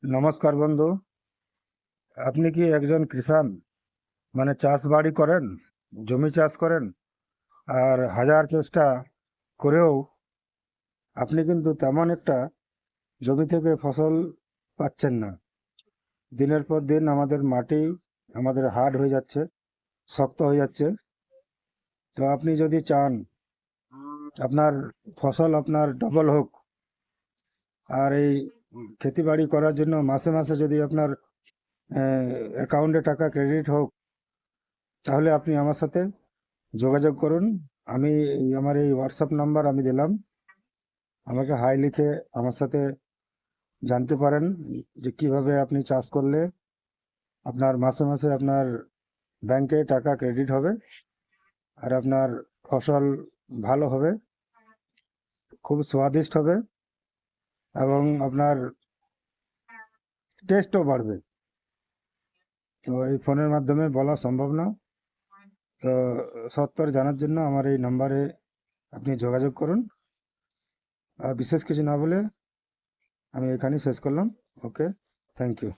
নমস্কার বন্ধু। আপনি কি একজন কৃষাণ, মানে চাষবাড়ি করেন, জমি চাষ করেন? আর হাজার চেষ্টা করেও আপনি কিন্তু তেমন একটা জমি থেকে ফসল পাচ্ছেন না। দিনের পর দিন আমাদের মাটি আমাদের হার্ড হয়ে যাচ্ছে, শক্ত হয়ে যাচ্ছে। তো আপনি যদি চান আপনার ফসল আপনার ডবল হোক, আর এই ক্ষেতিবাড়ি করার জন্য মাসে মাসে যদি আপনার অ্যাকাউন্টে টাকা ক্রেডিট হোক, তাহলে আপনি আমার সাথে যোগাযোগ করুন। আমি আমার এই হোয়াটসঅ্যাপ নাম্বার আমি দিলাম, আমাকে হাই লিখে আমার সাথে জানতে পারেন যে কিভাবে আপনি চাষ করলে আপনার মাসে মাসে আপনার ব্যাংকে টাকা ক্রেডিট হবে আর আপনার ফসল ভালো হবে, খুব স্বাদিষ্ট হবে এবং আপনার টেস্টও বাড়বে। তো এই ফোনের মাধ্যমে বলা সম্ভব না। তো সত্তর জানার জন্য আমার এই নাম্বারে আপনি যোগাযোগ করুন। আর বিশেষ কিছু না বলে আমি এখানেই শেষ করলাম। ওকে, থ্যাংক ইউ।